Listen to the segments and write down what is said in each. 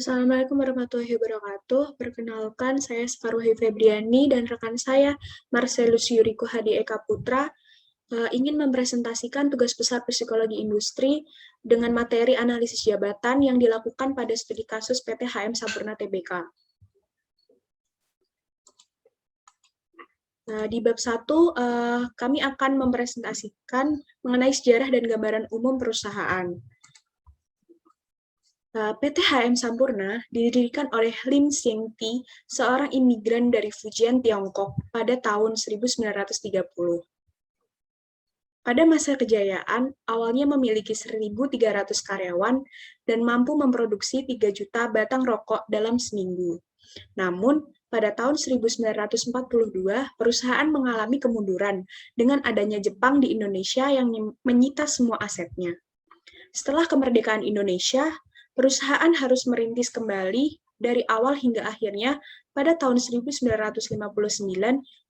Assalamualaikum warahmatullahi wabarakatuh. Perkenalkan, saya Sfarwahi Febriani dan rekan saya, Marcelus Yuriko Hadi Eka Putra, ingin mempresentasikan tugas besar psikologi industri dengan materi analisis jabatan yang dilakukan pada studi kasus PT HM Sampurna Tbk. Di bab 1, kami akan mempresentasikan mengenai sejarah dan gambaran umum perusahaan. PT HM Sampurna didirikan oleh Lim Seng Ti, seorang imigran dari Fujian, Tiongkok, pada tahun 1930. Pada masa kejayaan, awalnya memiliki 1.300 karyawan dan mampu memproduksi 3 juta batang rokok dalam seminggu. Namun, pada tahun 1942, perusahaan mengalami kemunduran dengan adanya Jepang di Indonesia yang menyita semua asetnya. Setelah kemerdekaan Indonesia, perusahaan harus merintis kembali dari awal hingga akhirnya pada tahun 1959,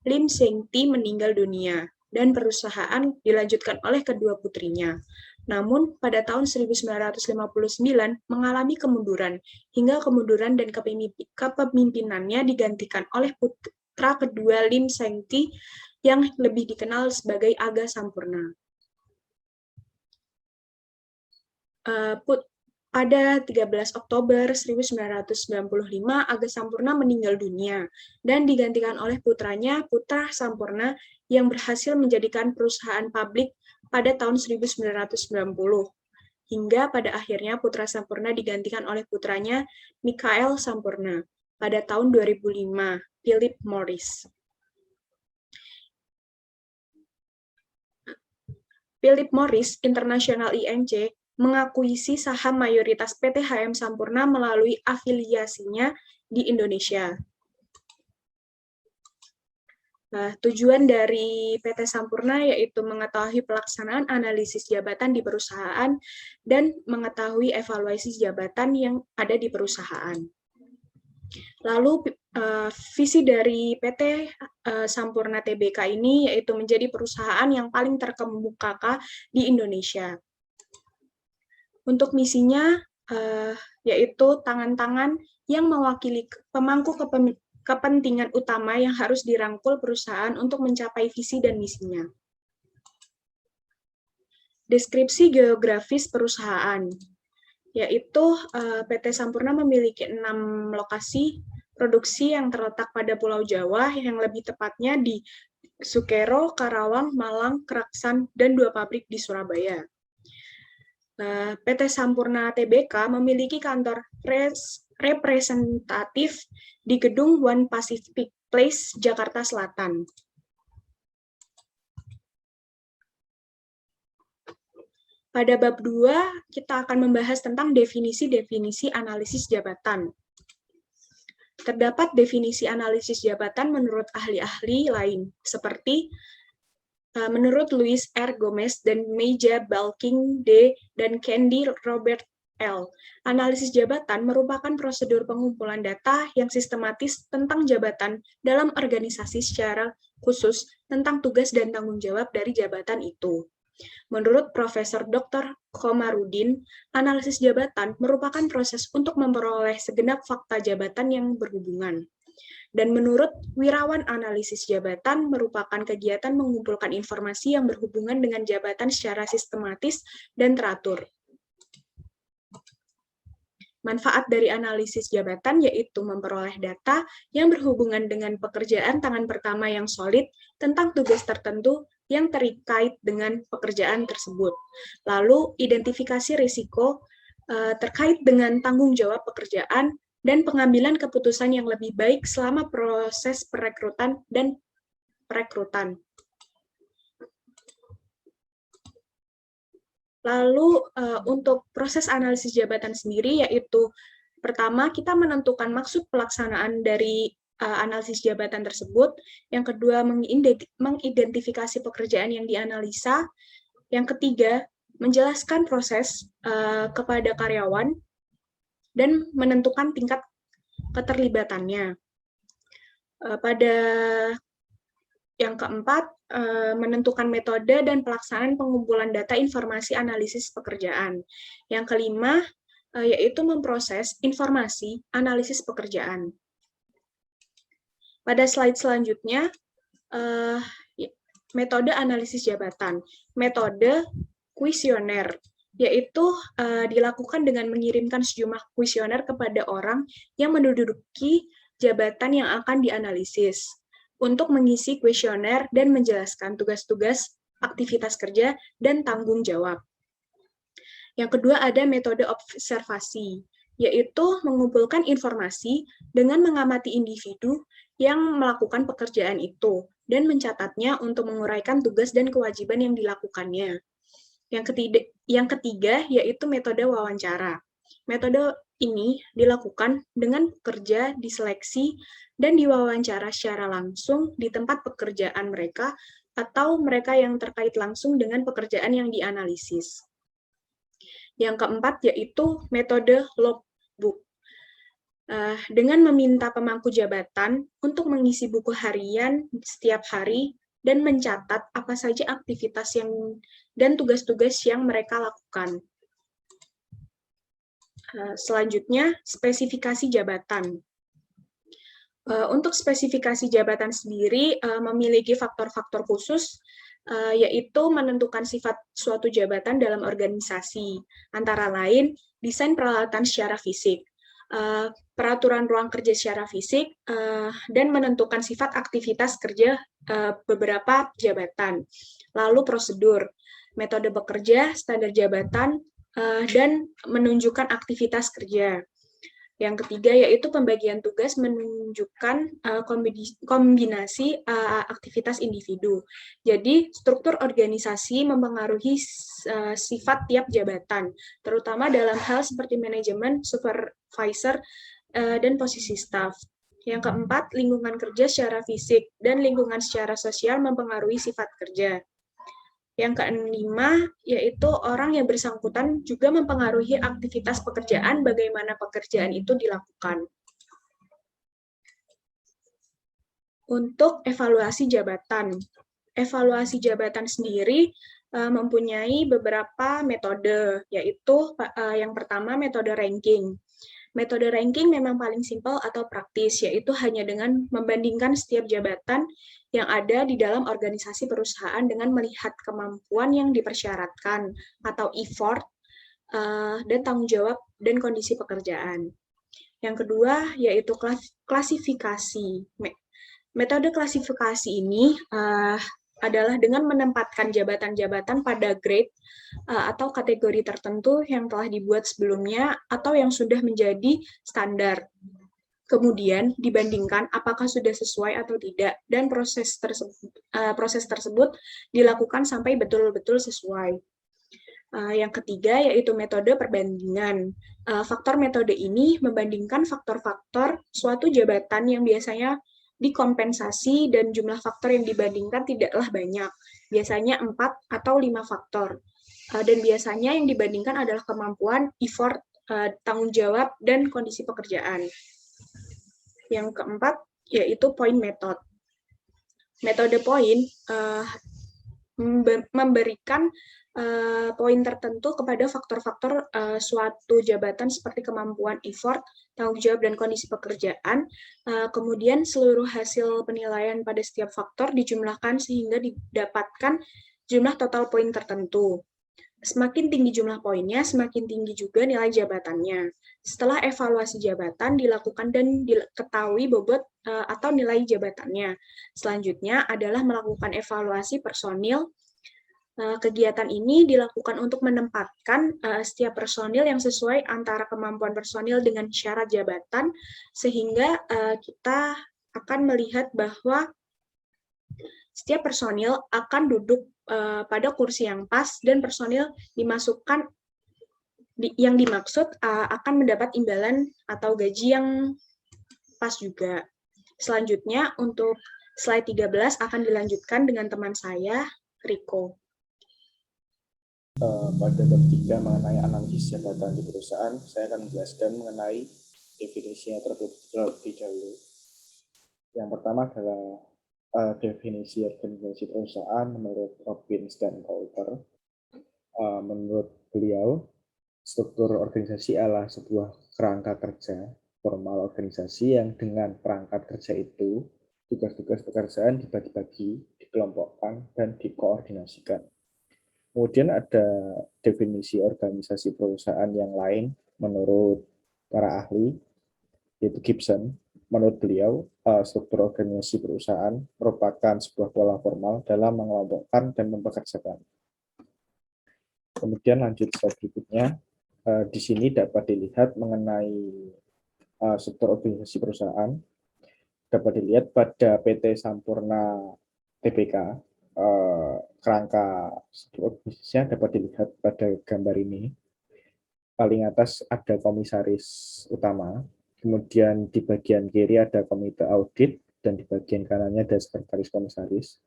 Lim Seng Ti meninggal dunia dan perusahaan dilanjutkan oleh kedua putrinya. Namun, pada tahun 1959 mengalami kemunduran, hingga kemunduran dan kepemimpinannya digantikan oleh putra kedua Lim Seng Ti yang lebih dikenal sebagai Aga Sampurna. Pada 13 Oktober 1995, Aga Sampurna meninggal dunia dan digantikan oleh putranya, Putra Sampurna, yang berhasil menjadikan perusahaan publik pada tahun 1990. Hingga pada akhirnya Putra Sampurna digantikan oleh putranya, Mikhail Sampurna, pada tahun 2005, Philip Morris. Philip Morris International Inc. mengakuisisi saham mayoritas PT HM Sampurna melalui afiliasinya di Indonesia. Tujuan dari PT Sampurna yaitu mengetahui pelaksanaan analisis jabatan di perusahaan dan mengetahui evaluasi jabatan yang ada di perusahaan. Lalu visi dari PT Sampurna Tbk ini yaitu menjadi perusahaan yang paling terkemuka di Indonesia. Untuk misinya yaitu tangan-tangan yang mewakili pemangku kepentingan utama yang harus dirangkul perusahaan untuk mencapai visi dan misinya. Deskripsi geografis perusahaan, yaitu PT Sampurna memiliki 6 lokasi produksi yang terletak pada Pulau Jawa, yang lebih tepatnya di Sukero, Karawang, Malang, Keraksan, dan 2 pabrik di Surabaya. PT Sampurna Tbk memiliki kantor representatif di gedung One Pacific Place, Jakarta Selatan. Pada bab 2, kita akan membahas tentang definisi-definisi analisis jabatan. Terdapat definisi analisis jabatan menurut ahli-ahli lain, seperti menurut Louis R. Gomez dan Meija Balking D. dan Candy Robert L. Analisis jabatan merupakan prosedur pengumpulan data yang sistematis tentang jabatan dalam organisasi secara khusus tentang tugas dan tanggung jawab dari jabatan itu. Menurut Profesor Dr. Komarudin, analisis jabatan merupakan proses untuk memperoleh segenap fakta jabatan yang berhubungan. Dan menurut Wirawan, analisis jabatan merupakan kegiatan mengumpulkan informasi yang berhubungan dengan jabatan secara sistematis dan teratur. Manfaat dari analisis jabatan yaitu memperoleh data yang berhubungan dengan pekerjaan tangan pertama yang solid tentang tugas tertentu yang terkait dengan pekerjaan tersebut. Lalu, identifikasi risiko terkait dengan tanggung jawab pekerjaan dan pengambilan keputusan yang lebih baik selama proses perekrutan dan perekrutan. Lalu untuk proses analisis jabatan sendiri yaitu pertama kita menentukan maksud pelaksanaan dari analisis jabatan tersebut, yang kedua mengidentifikasi pekerjaan yang dianalisa, yang ketiga menjelaskan proses kepada karyawan dan menentukan tingkat keterlibatannya. Pada yang keempat, menentukan metode dan pelaksanaan pengumpulan data informasi analisis pekerjaan. Yang kelima, yaitu memproses informasi analisis pekerjaan. Pada slide selanjutnya, metode analisis jabatan. Metode kuesioner, yaitu dilakukan dengan mengirimkan sejumlah kuesioner kepada orang yang menduduki jabatan yang akan dianalisis untuk mengisi kuesioner dan menjelaskan tugas-tugas, aktivitas kerja, dan tanggung jawab. Yang kedua ada metode observasi, yaitu mengumpulkan informasi dengan mengamati individu yang melakukan pekerjaan itu dan mencatatnya untuk menguraikan tugas dan kewajiban yang dilakukannya. Yang ketiga yaitu metode wawancara. Metode ini dilakukan dengan pekerja diseleksi dan diwawancara secara langsung di tempat pekerjaan mereka atau mereka yang terkait langsung dengan pekerjaan yang dianalisis. Yang keempat yaitu metode logbook. Dengan meminta pemangku jabatan untuk mengisi buku harian setiap hari dan mencatat apa saja aktivitas dan tugas-tugas yang mereka lakukan. Selanjutnya, spesifikasi jabatan. Untuk spesifikasi jabatan sendiri memiliki faktor-faktor khusus, yaitu menentukan sifat suatu jabatan dalam organisasi, antara lain desain peralatan secara fisik, peraturan ruang kerja secara fisik, dan menentukan sifat aktivitas kerja beberapa jabatan, lalu prosedur, metode bekerja, standar jabatan, dan menunjukkan aktivitas kerja. Yang ketiga yaitu pembagian tugas menunjukkan kombinasi aktivitas individu. Jadi struktur organisasi mempengaruhi sifat tiap jabatan, terutama dalam hal seperti manajemen, supervisor, dan posisi staf. Yang keempat, lingkungan kerja secara fisik dan lingkungan secara sosial mempengaruhi sifat kerja. Yang kelima, yaitu orang yang bersangkutan juga mempengaruhi aktivitas pekerjaan, bagaimana pekerjaan itu dilakukan. Untuk evaluasi jabatan. Evaluasi jabatan sendiri mempunyai beberapa metode, yaitu yang pertama metode ranking. Metode ranking memang paling simpel atau praktis, yaitu hanya dengan membandingkan setiap jabatan yang ada di dalam organisasi perusahaan dengan melihat kemampuan yang dipersyaratkan atau effort dan tanggung jawab dan kondisi pekerjaan. Yang kedua yaitu klasifikasi. Metode klasifikasi ini adalah dengan menempatkan jabatan-jabatan pada grade atau kategori tertentu yang telah dibuat sebelumnya atau yang sudah menjadi standar. Kemudian dibandingkan apakah sudah sesuai atau tidak, dan proses tersebut dilakukan sampai betul-betul sesuai. Yang ketiga yaitu metode perbandingan. Faktor metode ini membandingkan faktor-faktor suatu jabatan yang biasanya dikompensasi dan jumlah faktor yang dibandingkan tidaklah banyak. Biasanya 4 atau 5 faktor. Dan biasanya yang dibandingkan adalah kemampuan, effort, tanggung jawab, dan kondisi pekerjaan. Yang keempat, yaitu point method. Metode point memberikan poin tertentu kepada faktor-faktor suatu jabatan seperti kemampuan, effort, tanggung jawab, dan kondisi pekerjaan. Kemudian seluruh hasil penilaian pada setiap faktor dijumlahkan sehingga didapatkan jumlah total poin tertentu. Semakin tinggi jumlah poinnya, semakin tinggi juga nilai jabatannya. Setelah evaluasi jabatan dilakukan dan diketahui bobot atau nilai jabatannya. Selanjutnya adalah melakukan evaluasi personil. Kegiatan ini dilakukan untuk menempatkan setiap personil yang sesuai antara kemampuan personil dengan syarat jabatan, sehingga kita akan melihat bahwa setiap personil akan duduk pada kursi yang pas dan personil dimasukkan yang dimaksud akan mendapat imbalan atau gaji yang pas juga. Selanjutnya untuk slide 13 akan dilanjutkan dengan teman saya, Riko. Pada bab 3 mengenai analisis jabatan di perusahaan, saya akan menjelaskan mengenai definisinya terlebih dahulu. Yang pertama adalah definisi organisasi perusahaan menurut Robbins dan Coulter. Menurut beliau, struktur organisasi adalah sebuah kerangka kerja formal organisasi yang dengan perangkat kerja itu tugas-tugas pekerjaan dibagi-bagi, dikelompokkan, dan dikoordinasikan. Kemudian ada definisi organisasi perusahaan yang lain menurut para ahli, yaitu Gibson. Menurut beliau, struktur organisasi perusahaan merupakan sebuah pola formal dalam mengelompokkan dan mempekerjakan. Kemudian lanjut slide berikutnya. Di sini dapat dilihat mengenai struktur organisasi perusahaan. Dapat dilihat pada PT Sampurna Tbk, kerangka struktur organisasinya dapat dilihat pada gambar ini. Paling atas ada komisaris utama, kemudian di bagian kiri ada komite audit, dan di bagian kanannya ada sekretaris komisaris.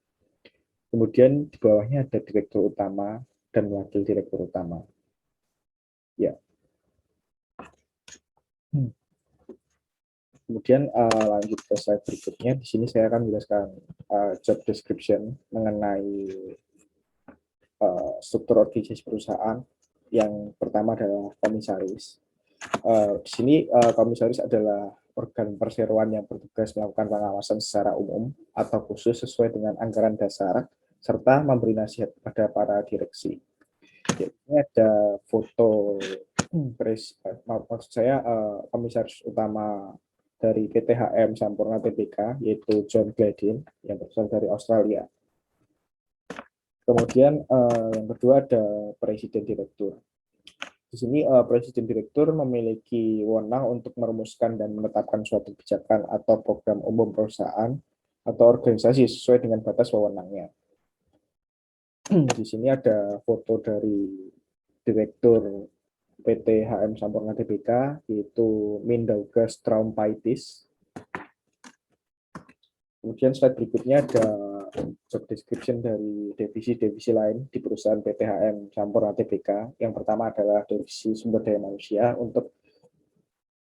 Kemudian di bawahnya ada direktur utama dan wakil direktur utama. Ya. Kemudian lanjut ke slide berikutnya. Di sini saya akan menjelaskan job description mengenai struktur organisasi perusahaan. Yang pertama adalah komisaris. Di sini komisaris adalah organ perseroan yang bertugas melakukan pengawasan secara umum atau khusus sesuai dengan anggaran dasar serta memberi nasihat kepada para direksi. Ini ada foto maksud saya komisaris utama dari PT HM Sampurna Tbk, yaitu John Gladin yang berasal dari Australia. Kemudian yang kedua ada presiden direktur. Di sini presiden direktur memiliki wewenang untuk merumuskan dan menetapkan suatu kebijakan atau program umum perusahaan atau organisasi sesuai dengan batas wewenangnya. Di sini ada foto dari direktur PT HM Sampurna Tbk, yaitu Mindaugas Traumpaitis. Kemudian slide berikutnya ada job description dari divisi-divisi lain di perusahaan PT HM Sampurna Tbk. Yang pertama adalah divisi sumber daya manusia untuk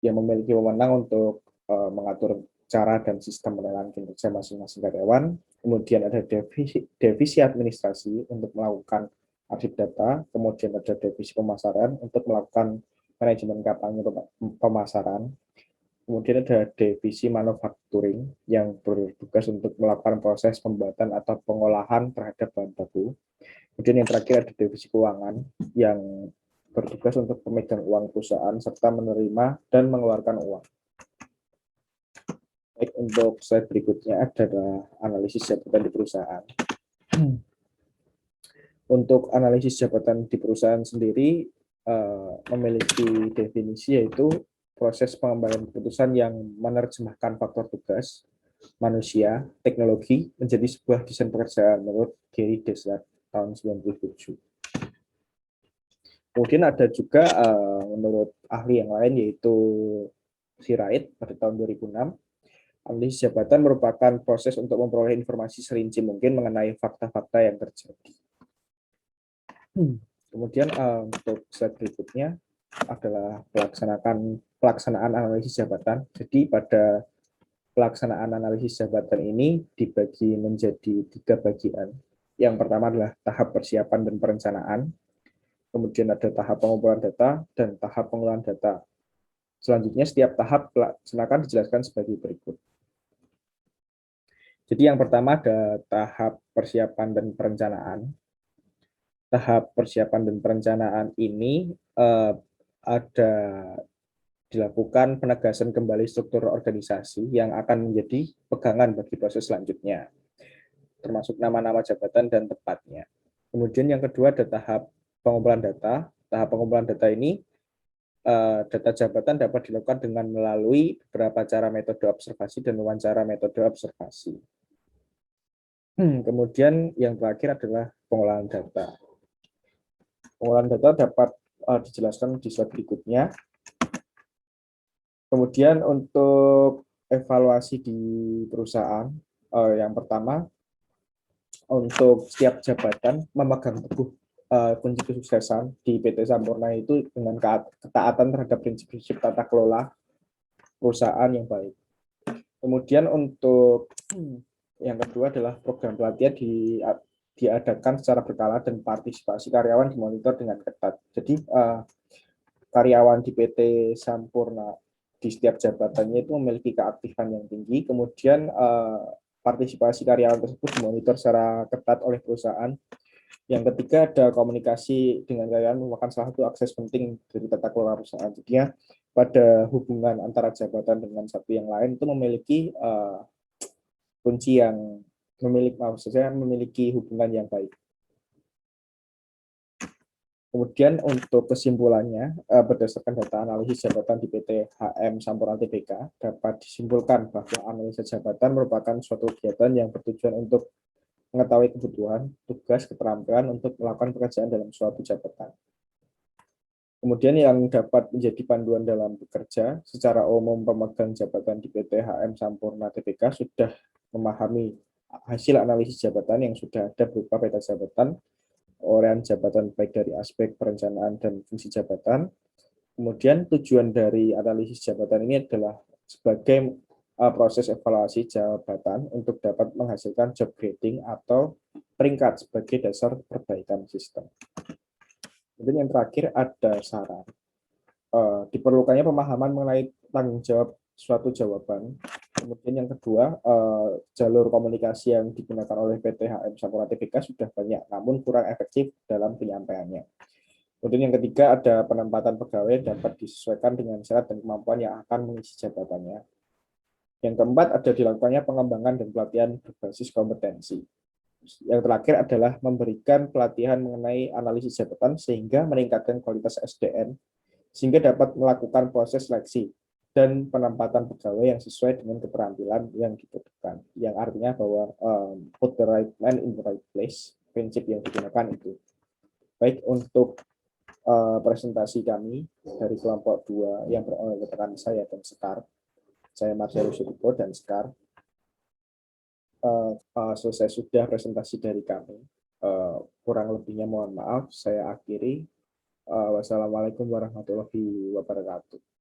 yang memiliki wewenang untuk mengatur cara dan sistem penilaian kinerja masing-masing karyawan. Kemudian ada divisi administrasi untuk melakukan arsip data. Kemudian ada divisi pemasaran untuk melakukan manajemen kampanye pemasaran. Kemudian ada divisi manufacturing yang bertugas untuk melakukan proses pembuatan atau pengolahan terhadap bahan baku. Kemudian yang terakhir ada divisi keuangan yang bertugas untuk pemegang uang perusahaan serta menerima dan mengeluarkan uang. Baik, untuk slide berikutnya adalah analisis jabatan di perusahaan. Untuk analisis jabatan di perusahaan sendiri memiliki definisi, yaitu proses pengembangan keputusan yang menerjemahkan faktor tugas, manusia, teknologi menjadi sebuah desain pekerjaan menurut Gary Dessler tahun 1997. Kemudian ada juga menurut ahli yang lain, yaitu Sirait pada tahun 2006. Analisis jabatan merupakan proses untuk memperoleh informasi serinci mungkin mengenai fakta-fakta yang terjadi. Kemudian untuk slide berikutnya adalah pelaksanaan analisis jabatan. Jadi pada pelaksanaan analisis jabatan ini dibagi menjadi 3 bagian. Yang pertama adalah tahap persiapan dan perencanaan. Kemudian ada tahap pengumpulan data dan tahap pengolahan data. Selanjutnya setiap tahap pelaksanaan dijelaskan sebagai berikut. Jadi yang pertama ada tahap persiapan dan perencanaan. Tahap persiapan dan perencanaan ini ada dilakukan penegasan kembali struktur organisasi yang akan menjadi pegangan bagi proses selanjutnya, termasuk nama-nama jabatan dan tempatnya. Kemudian yang kedua ada tahap pengumpulan data. Tahap pengumpulan data ini, data jabatan dapat dilakukan dengan melalui beberapa cara metode observasi dan wawancara metode observasi. Kemudian yang terakhir adalah pengolahan data. Pengolahan data dapat dijelaskan di slide berikutnya. Kemudian untuk evaluasi di perusahaan, yang pertama, untuk setiap jabatan memegang teguh kunci kesuksesan di PT Sampurna itu dengan ketaatan terhadap prinsip-prinsip tata kelola perusahaan yang baik. Kemudian untuk yang kedua adalah program pelatihan diadakan secara berkala dan partisipasi karyawan dimonitor dengan ketat. Jadi karyawan di PT Sampurna di setiap jabatannya itu memiliki keaktifan yang tinggi, kemudian partisipasi karyawan tersebut dimonitor secara ketat oleh perusahaan. Yang ketiga, ada komunikasi dengan karyawan merupakan salah satu akses penting dari tata kelola perusahaan. Jadinya pada hubungan antara jabatan dengan satu yang lain itu memiliki kunci yang memiliki hubungan yang baik. Kemudian untuk kesimpulannya, berdasarkan data analisis jabatan di PT HM Sampurna Tbk, dapat disimpulkan bahwa analisa jabatan merupakan suatu kegiatan yang bertujuan untuk mengetahui kebutuhan, tugas, keterampilan untuk melakukan pekerjaan dalam suatu jabatan. Kemudian yang dapat menjadi panduan dalam bekerja, secara umum pemegang jabatan di PT HM Sampurna Tbk sudah memahami hasil analisis jabatan yang sudah ada berupa peta jabatan, uraian jabatan baik dari aspek perencanaan dan fungsi jabatan. Kemudian tujuan dari analisis jabatan ini adalah sebagai proses evaluasi jabatan untuk dapat menghasilkan job grading atau peringkat sebagai dasar perbaikan sistem. Kemudian yang terakhir ada saran. Diperlukannya pemahaman mengenai tanggung jawab suatu jawaban. Kemudian yang kedua, jalur komunikasi yang digunakan oleh PT HM Sampurna Tbk sudah banyak, namun kurang efektif dalam penyampaiannya. Kemudian yang ketiga, ada penempatan pegawai dapat disesuaikan dengan syarat dan kemampuan yang akan mengisi jabatannya. Yang keempat, ada dilakukannya pengembangan dan pelatihan berbasis kompetensi. Yang terakhir adalah memberikan pelatihan mengenai analisis jabatan sehingga meningkatkan kualitas SDM, sehingga dapat melakukan proses seleksi dan penempatan pegawai yang sesuai dengan keterampilan yang dibutuhkan. Yang artinya bahwa put the right man in the right place, prinsip yang digunakan itu. Baik, untuk presentasi kami dari kelompok 2 yang beroleh rekan saya dan Sekar. Saya Marcelo Sudipo dan Sekar. Selesai sudah presentasi dari kami. Kurang lebihnya mohon maaf, saya akhiri. Wassalamualaikum warahmatullahi wabarakatuh.